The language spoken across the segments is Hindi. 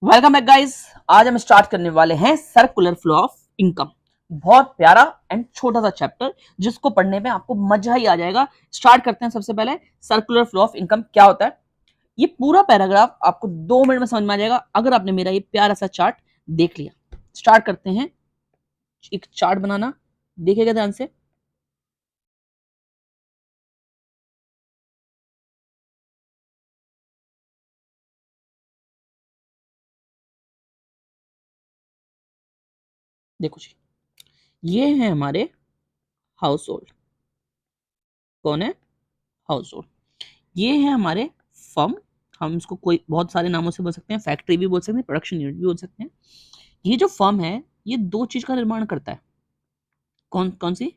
Welcome back guys. आज हम स्टार्ट करने वाले हैं सर्कुलर फ्लो ऑफ इनकम। बहुत प्यारा एंड छोटा सा चैप्टर जिसको पढ़ने में आपको मजा ही आ जाएगा। स्टार्ट करते हैं। सबसे पहले सर्कुलर फ्लो ऑफ इनकम क्या होता है। ये पूरा पैराग्राफ आपको 2 मिनट में समझ में आ जाएगा अगर आपने मेरा ये प्यारा सा चार्ट देख लिया। स्टार्ट करते हैं। एक चार्ट बनाना, देखिएगा ध्यान से। देखो जी, ये है हमारे हाउस होल्ड। कौन है? House hold. ये है हमारे फर्म। हम इसको कोई बहुत सारे नामों से बोल सकते हैं, फैक्ट्री भी बोल सकते हैं, प्रोडक्शन यूनिट भी बोल सकते हैं। ये जो फर्म है ये दो चीज का निर्माण करता है। कौन कौन सी?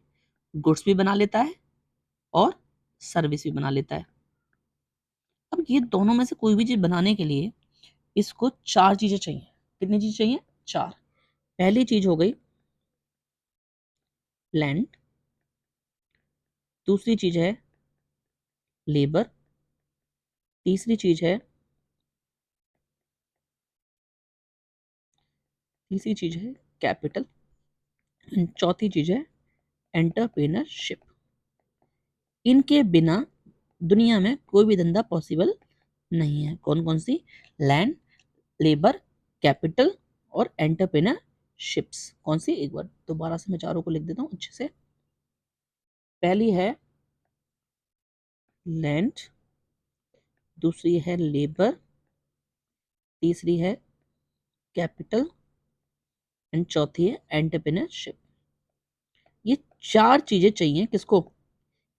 गुड्स भी बना लेता है और सर्विस भी बना लेता है। अब ये दोनों में से कोई भी चीज बनाने के लिए इसको चार चीजें चाहिए। कितनी चीज चाहिए? चार। पहली चीज हो गई लैंड, दूसरी चीज है लेबर, तीसरी चीज है कैपिटल, चौथी चीज है एंटरप्रेन्योरशिप। इनके बिना दुनिया में कोई भी धंधा पॉसिबल नहीं है। कौन कौन सी? लैंड, लेबर, कैपिटल और एंटरप्रेन्योरशिप्स। कौन सी? एक बार दोबारा से मैं चारों को लिख देता हूं अच्छे से। पहली है लैंड, दूसरी है लेबर, तीसरी है कैपिटल एंड चौथी है एंटरप्रेन्योरशिप। ये चार चीजें चाहिए किसको?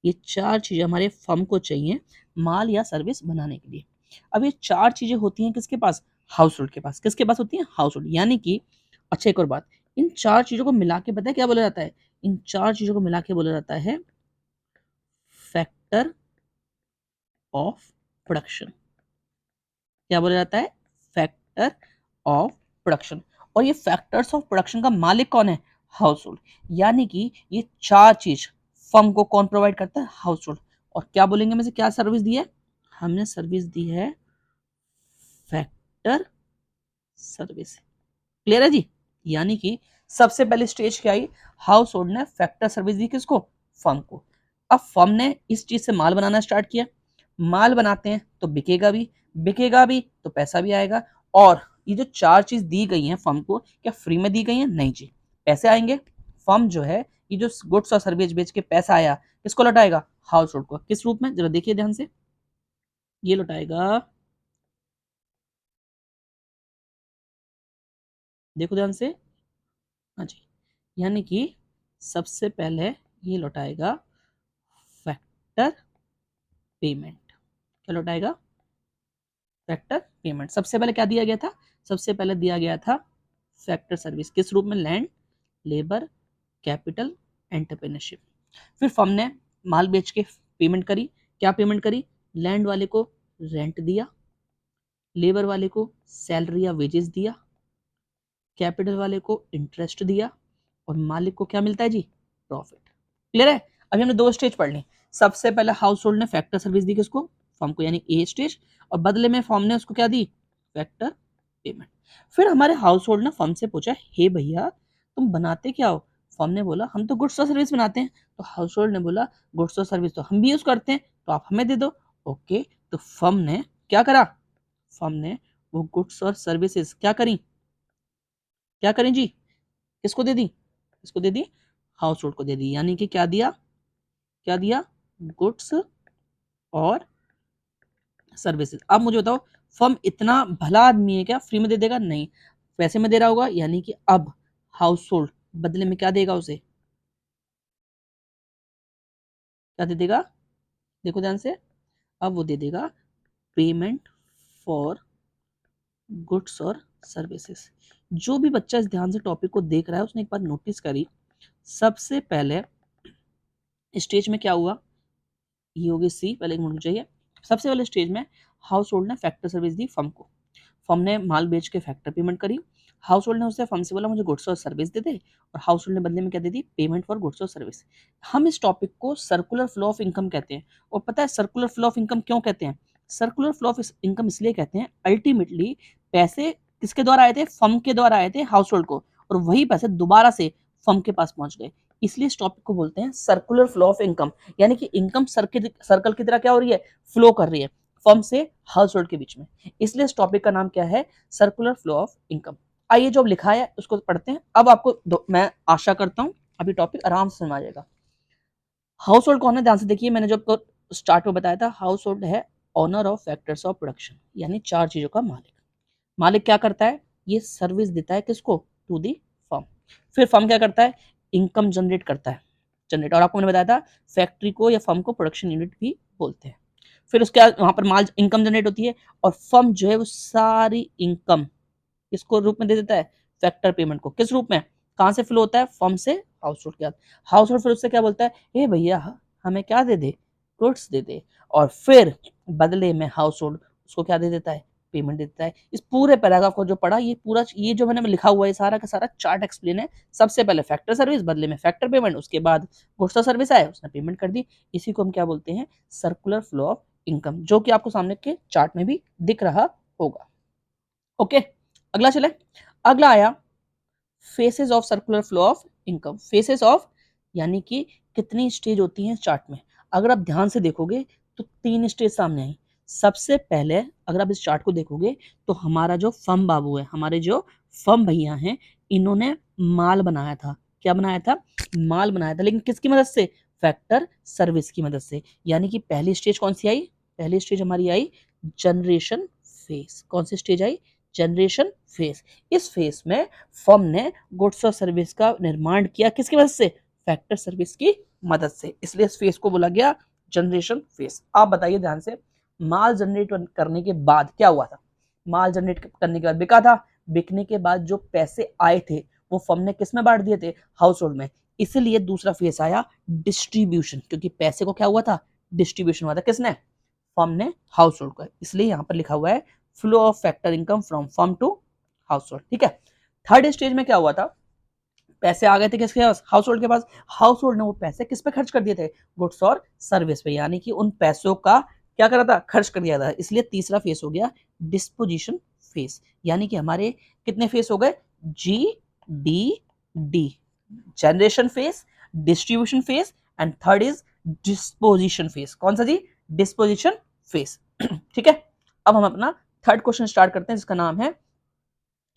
ये चार चीजें हमारे फर्म को चाहिए माल या सर्विस बनाने के लिए। अब ये चार चीजें होती हैं किसके पास? हाउस होल्ड के पास। किसके पास होती है? House hold. यानी कि अच्छा, एक और बात, इन चार चीजों को मिला के पता है क्या बोला जाता है? इन चार चीजों को मिला के बोला जाता है फैक्टर ऑफ प्रोडक्शन। क्या बोला जाता है? Factor of production. और ये फैक्टर्स ऑफ प्रोडक्शन का मालिक कौन है? House hold. यानी कि ये चार चीज फर्म को कौन प्रोवाइड करता है? House hold. और क्या बोलेंगे में से क्या सर्विस दी है? हमने सर्विस दी है फैक्टर सर्विस। क्लियर है जी? यानी कि सबसे पहले स्टेज क्या आई? हाउस होल्ड ने फैक्टर सर्विस दी किसको? फर्म को। अब फर्म ने इस चीज से माल बनाना स्टार्ट किया। माल बनाते हैं तो बिकेगा भी तो पैसा भी आएगा। और ये जो चार चीज दी गई हैं फर्म को, क्या फ्री में दी गई हैं? नहीं जी, पैसे आएंगे। फर्म जो है ये जो गुड्स और सर्विस बेच के पैसा आया किसको लौटाएगा? हाउस होल्ड को। किस रूप में? जरा देखिए ध्यान से। ये लौटाएगा, देखो ध्यान से। हाँ जी, यानी कि सबसे पहले ये लौटाएगा फैक्टर पेमेंट। क्या लौटाएगा? Factor payment. सबसे पहले क्या दिया गया था? सबसे पहले दिया गया था फैक्टर सर्विस। किस रूप में? Land, labour, capital, entrepreneurship. फिर फर्म ने माल बेच के पेमेंट करी। क्या पेमेंट करी? लैंड वाले को रेंट दिया, लेबर वाले को सैलरी या वेजेस दिया, कैपिटल वाले को इंटरेस्ट दिया और मालिक को क्या मिलता है जी? प्रॉफिट। क्लियर है? अभी हमने दो स्टेज पढ़ ली। सबसे पहले हाउस होल्ड ने फैक्टर सर्विस दी किसको? फर्म को, यानी ए स्टेज। और बदले में फर्म ने उसको क्या दी? Factor payment. फिर हमारे हाउस होल्ड ने फर्म से पूछा, हे भैया तुम बनाते क्या हो? फर्म ने बोला हम तो गुड्स और सर्विस बनाते हैं। तो हाउस होल्ड ने बोला गुड्स और सर्विस तो हम भी यूज करते हैं, तो आप हमें दे दो। ओके, तो फर्म ने क्या करा? फर्म ने वो गुड्स और सर्विसेज क्या करी? क्या करें जी? किसको दे दी? किसको दे दी? हाउस होल्ड को दे दी। यानी कि क्या दिया? क्या दिया? गुड्स और सर्विसेज। अब मुझे बताओ, फर्म इतना भला आदमी है क्या फ्री में दे देगा? नहीं, पैसे में दे रहा होगा। यानी कि अब हाउस होल्ड बदले में क्या देगा उसे? क्या दे देगा? देखो ध्यान से। अब वो दे देगा पेमेंट फॉर गुड्स और सर्विसेज। जो भी बच्चा इस ध्यान से टॉपिक को देख रहा है उसने एक बात नोटिस करी। सबसे पहले स्टेज में क्या हुआ? ये होगी सी। पहले एक मिनट चाहिए। सबसे पहले स्टेज में हाउस होल्ड ने फैक्टर सर्विस दी फर्म को। फर्म ने माल बेच के फैक्टर पेमेंट करी। हाउस होल्ड ने उससे फर्म से बोला मुझे गुड्स और सर्विस दे दे, और हाउस होल्ड ने बदले में क्या दे दी? पेमेंट फॉर गुड्स और सर्विस। हम इस टॉपिक को सर्कुलर फ्लो ऑफ इनकम कहते हैं। और पता है सर्कुलर फ्लो ऑफ इनकम क्यों कहते हैं? सर्कुलर फ्लो ऑफ इनकम इसलिए कहते हैं, अल्टीमेटली पैसे किसके द्वारा आए थे, फर्म के द्वारा आए थे हाउस होल्ड को, और वही पैसे दोबारा से फर्म के पास पहुंच गए। इसलिए इस टॉपिक को बोलते हैं सर्कुलर फ्लो ऑफ इनकम, यानी कि इनकम सर्कल की तरह क्या हो रही है, फ्लो कर रही है फर्म से हाउस होल्ड के बीच में। इसलिए इस टॉपिक का नाम क्या है, सर्कुलर फ्लो ऑफ इनकम। आइए जो लिखा है उसको पढ़ते हैं। अब आपको मैं आशा करता हूं अभी टॉपिक आराम से समझ आ जाएगा। हाउस होल्ड कौन है, ध्यान से देखिए, मैंने जो आपको स्टार्ट में बताया था, हाउस होल्ड है owner of factors of production, यानी 4 चीजों का मालिक। मालिक क्या करता है, ये सर्विस देता है किसको, टू दी फर्म। फिर फर्म क्या करता है, इनकम जनरेट करता है, जनरेट, और आपको मैंने बताया था फैक्ट्री को या फर्म को प्रोडक्शन यूनिट भी बोलते हैं। फिर उसके बाद वहां पर माल इनकम जनरेट होती है, और फर्म जो है वो सारी इनकम किसको रूप में दे देता है, फैक्टर पेमेंट को। किस रूप में, कहां से फ्लो होता है, फर्म से हाउस होल्ड के बाद। हाउस होल्ड फिर उससे क्या बोलता है, ए भैया हमें क्या दे दे, गुड्स दे दे, और फिर बदले में हाउस होल्ड उसको क्या दे देता है, पेमेंट देता है। इस पूरे पैराग्राफ को जो पढ़ा, ये पूरा ये जो मैंने लिखा हुआ है सारा का सारा चार्ट एक्सप्लेन है। सबसे पहले फैक्टर सर्विस, बदले में फैक्टर पेमेंट, उसके बाद गुड्स का सर्विस आया, उसने पेमेंट कर दी। इसी को हम क्या बोलते हैं, सर्कुलर फ्लो ऑफ इनकम, जो कि आपको सामने के चार्ट में भी दिख रहा होगा। ओके, अगला चले। अगला आया faces of circular flow of income. Faces of यानी कि कितनी स्टेज होती हैं चार्ट में। अगर आप ध्यान से देखोगे तो 3 स्टेज सामने आई। सबसे पहले अगर आप इस चार्ट को देखोगे तो हमारा जो फर्म बाबू है, हमारे जो फर्म भैया हैं, इन्होंने माल बनाया था। क्या बनाया था, माल बनाया था, लेकिन किसकी मदद से, फैक्टर सर्विस की मदद से। यानी कि पहली स्टेज कौन सी आई, पहली स्टेज हमारी आई जनरेशन फेज। कौन सी स्टेज आई, जनरेशन फेज। इस फेज में फर्म ने गुड्स और सर्विस का निर्माण किया, किसकी मदद से, फैक्टर सर्विस की मदद से। इसलिए इस फेज को बोला गया जनरेशन फेज। आप बताइए ध्यान से, माल जनरेट करने के बाद क्या हुआ था, माल जनरेट करने के बाद बिका था, बिकने के बाद जो पैसे आए थे वो फर्म ने किस में बांट दिए थे, हाउस होल्ड में। इसलिए दूसरा फेज आया डिस्ट्रीब्यूशन, क्योंकि पैसे को क्या हुआ था, डिस्ट्रीब्यूशन हुआ था, किसने, फर्म ने हाउस होल्ड को। इसलिए यहां पर लिखा हुआ है flow of factor income from firm to household. ठीक है, थर्ड स्टेज में क्या हुआ था, पैसे आ गए थे किसके पास, हाउस होल्ड के पास। हाउस होल्ड ने वो पैसे किस पे खर्च कर दिए थे, गुड्स और सर्विस पे, यानी कि उन पैसों का क्या करा था, खर्च कर दिया था। इसलिए तीसरा फेस हो गया डिस्पोजिशन फेस। यानी कि हमारे कितने फेस हो गए, G D D, generation face, distribution face, and third is disposition face. कौन सा जी, डिस्पोजिशन फेस। ठीक है, अब हम अपना थर्ड क्वेश्चन स्टार्ट करते हैं, जिसका नाम है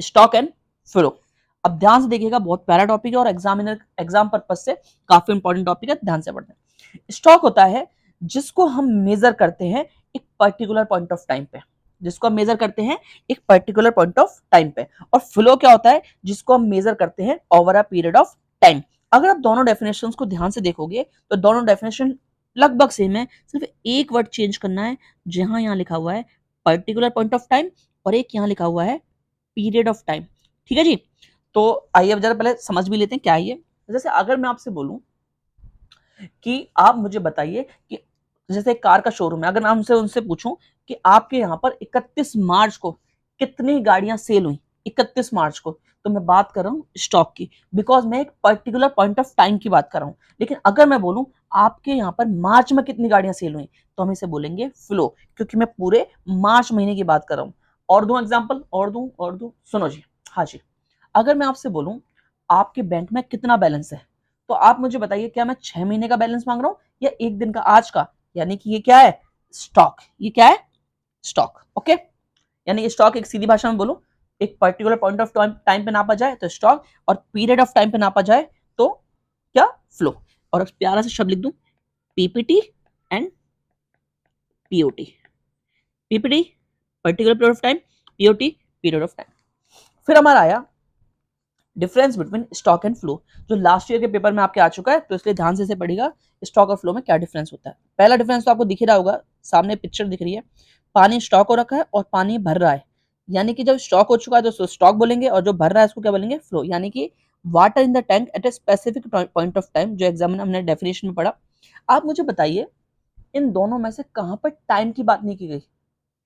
स्टॉक एंड फ्लो। अब ध्यान से देखिएगा, बहुत प्यारा टॉपिक है और एग्जाम पर्पज से काफी इंपॉर्टेंट टॉपिक है, ध्यान से पढ़ते हैं। स्टॉक होता है जिसको हम मेजर करते हैं एक पर्टिकुलर पॉइंट ऑफ टाइम पे, जिसको हम मेजर करते हैं एक पर्टिकुलर पॉइंट ऑफ टाइम पे। और फ्लो क्या होता है, जिसको हम मेजर करते हैं over a period of time. अगर आप दोनों डेफिनेशंस को ध्यान से देखोगे तो दोनों डेफिनेशन लगभग सेम है, सिर्फ एक वर्ड चेंज करना है। जहां यहाँ लिखा हुआ है पर्टिकुलर पॉइंट ऑफ टाइम, और एक यहाँ लिखा हुआ है पीरियड ऑफ टाइम। ठीक है जी, तो आइए अब जरा पहले समझ भी लेते हैं क्या है ये। जैसे अगर मैं आपसे बोलूं कि आप मुझे बताइए कि जैसे कार का शोरूम है, अगर मैं उनसे उनसे पूछूं कि आपके यहाँ पर 31 मार्च को कितनी गाड़ियां सेल हुई, 31 मार्च को, तो मैं बात कर रहा हूँ स्टॉक की, बिकॉज मैं एक पर्टिकुलर पॉइंट ऑफ टाइम की बात कर रहा हूँ। लेकिन अगर मैं बोलूं आपके यहाँ पर मार्च में कितनी गाड़ियां सेल हुई, तो हम इसे बोलेंगे फ्लो, क्योंकि मैं पूरे मार्च महीने की बात कर रहा हूँ। और दूं एग्जाम्पल, और दूं, सुनो जी, हाँ जी। अगर मैं आपसे बोलूं आपके बैंक में कितना बैलेंस है, तो आप मुझे बताइए क्या मैं 6 महीने का बैलेंस मांग रहा हूं या एक दिन का, आज का। यानी कि ये क्या है, स्टॉक। ये क्या है, स्टॉक। ओके, यानी स्टॉक एक सीधी भाषा में बोलूं, एक पर्टिकुलर पॉइंट ऑफ टाइम पे नापा जाए तो स्टॉक, और पीरियड ऑफ टाइम पे नापा जाए तो क्या, फ्लो। और प्यारा सा शब्द लिख दूं, PPT and POT. PPT particular period of time, POT period of time. फिर हमारा आया difference between stock and flow, जो लास्ट ईयर के पेपर में आपके आ चुका है, तो इसलिए ध्यान से पढ़िएगा स्टॉक और फ्लो में क्या डिफरेंस होता है। पहला डिफरेंस तो आपको दिख ही रहा होगा, सामने पिक्चर दिख रही है, पानी स्टॉक हो रखा है और पानी भर रहा है। यानी कि जब स्टॉक हो चुका है तो स्टॉक बोलेंगे, और जो भर रहा है उसको क्या बोलेंगे, फ्लो। यानी कि water in the tank at a specific point of time, जो एग्जाम में हमने डेफिनेशन में पढ़ा। आप मुझे बताइए इन दोनों में से कहां पर टाइम की बात नहीं की गई,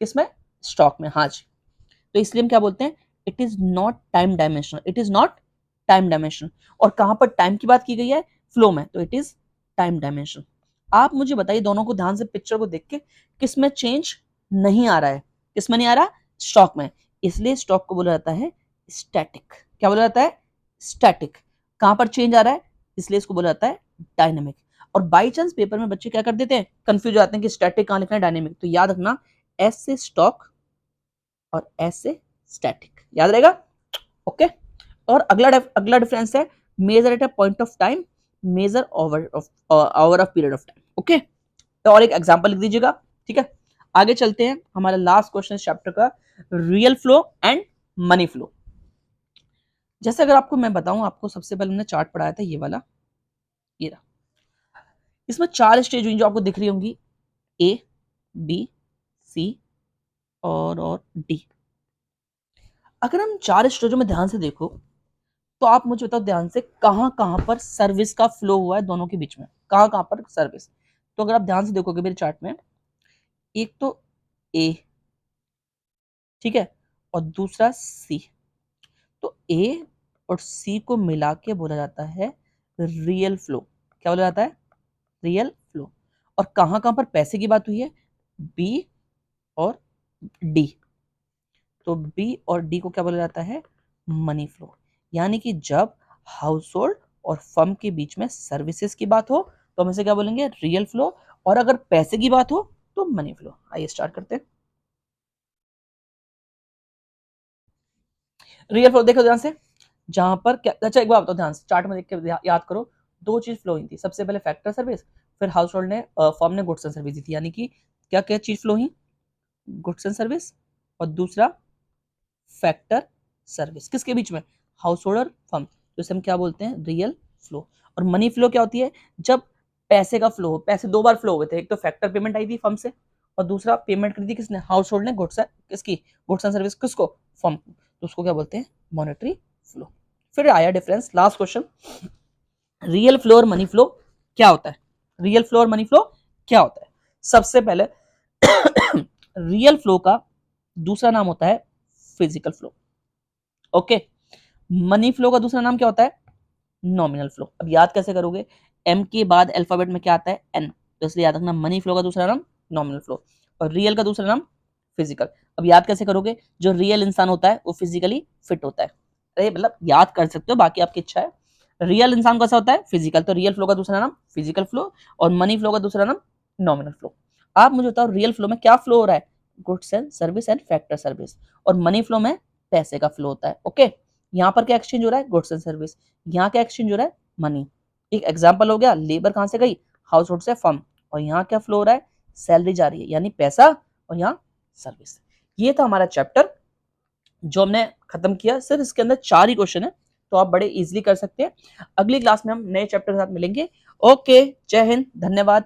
किसमें, स्टॉक में। हाँ जी, तो इसलिए हम क्या बोलते हैं, it is not time dimensional, it is not time dimension. और कहां पर टाइम की बात की गई है, फ्लो में, तो इट इज टाइम डायमेंशन। आप मुझे बताइए दोनों को ध्यान से पिक्चर को देख के किस में चेंज नहीं आ रहा है, किस में नहीं आ रहा, स्टॉक में। इसलिए स्टॉक को बोला जाता है स्टैटिक। क्या बोला जाता है? स्टैटिक। कहां पर चेंज आ रहा है, इसलिए इसको बोला जाता है डायनेमिक। और बाई चांस पेपर में बच्चे क्या कर देते हैं, कंफ्यूज हो जाते हैं कि स्टैटिक कहां लिखना है, डायनेमिक। तो याद रखना, एस से स्टॉक और एस से स्टैटिक, याद रहेगा। ओके। और अगला डिफरेंस है measure at a point of time, measure over of period of time. Okay, तो और एक एग्जांपल लिख दीजिएगा। ठीक है, आगे चलते हैं। हमारा लास्ट क्वेश्चन चैप्टर का, real flow and money flow. जैसे अगर आपको मैं बताऊं, आपको सबसे पहले हमने चार्ट पढ़ाया था ये वाला, ये रहा। इसमें 4 स्टेज हुई जो आपको दिख रही होंगी, ए, बी, सी और डी। अगर हम 4 स्टेजों में ध्यान से देखो, तो आप मुझे बताओ ध्यान से, कहां कहां पर सर्विस का फ्लो हुआ है दोनों के बीच में, कहां कहां पर सर्विस। तो अगर आप ध्यान से देखोगे मेरे चार्ट में, एक तो ए, ठीक है, और दूसरा सी। तो ए और सी को मिला के बोला जाता है रियल फ्लो। क्या बोला जाता है? Real flow. और कहां कहां पर पैसे की बात हुई है? बी और डी। तो बी और डी को क्या बोला जाता है? Money flow. यानी कि जब हाउस होल्ड और फर्म के बीच में सर्विसेज की बात हो तो हम इसे क्या बोलेंगे? Real flow. और अगर पैसे की बात हो तो मनी फ्लो। आइए स्टार्ट करते हैं। रियल फ्लो देखो ध्यान से, जहां पर क्या, अच्छा एक बार बताओ ध्यान से, चार्ट में देख के याद करो। 2 चीज फ्लो हुई थी, सबसे पहले फैक्टर सर्विस, फिर हाउस होल्ड ने फर्म ने गुड्स एंड सर्विस दी थी। यानी कि क्या क्या चीज फ्लो हुई? गुड्स एंड सर्विस, और दूसरा फैक्टर सर्विस। किसके बीच में? हाउस होल्ड और फर्म। तो इसे हम क्या बोलते हैं? Real flow. और मनी फ्लो क्या होती है? जब पैसे का फ्लो हो। पैसे 2 बार फ्लो हुए थे, एक तो फैक्टर पेमेंट आई थी फर्म से, और दूसरा पेमेंट करी थी किसने? हाउस होल्ड ने गुड्स, किसकी? गुड्स एंड सर्विस किसको? फर्म। तो उसको क्या बोलते हैं? Monetary flow. फिर आया difference, last question, real flow और मनी फ्लो क्या होता है? रियल फ्लो और मनी फ्लो क्या होता है? सबसे पहले रियल फ्लो का दूसरा नाम होता है physical flow. Okay. Money flow का दूसरा नाम क्या होता है? Nominal flow. अब याद कैसे करोगे? एम के बाद अल्फाबेट में क्या आता है? एन। तो इसलिए याद रखना, मनी फ्लो का दूसरा नाम नॉमिनल फ्लो, और रियल का दूसरा नाम फिजिकल। अब याद कैसे करोगे? जो रियल इंसान होता है वो फिजिकली फिट होता है। अरे मतलब याद कर सकते हो, बाकी आपकी इच्छा है। रियल इंसान कैसा होता है? फिजिकल। तो रियल फ्लो का दूसरा नाम फिजिकल फ्लो, और मनी फ्लो का दूसरा नाम नॉमिनल फ्लो। आप मुझे बताओ, रियल फ्लो में क्या फ्लो हो रहा है? Goods and service and factor service. और मनी फ्लो में पैसे का फ्लो होता है। ओके, यहाँ पर क्या एक्सचेंज हो रहा है? Goods and service. यहाँ क्या एक्सचेंज हो रहा है? मनी। एक एग्जांपल हो गया, लेबर कहां से गई? हाउस होल्ड से फर्म। और यहाँ क्या फ्लो हो रहा है? सैलरी जा रही है, यानी पैसा, और यहाँ सर्विस। ये था हमारा चैप्टर जो हमने खत्म किया। सिर्फ इसके अंदर 4 ही क्वेश्चन है, तो आप बड़े इजीली कर सकते हैं। अगली क्लास में हम नए चैप्टर के साथ मिलेंगे। ओके, जय हिंद, धन्यवाद।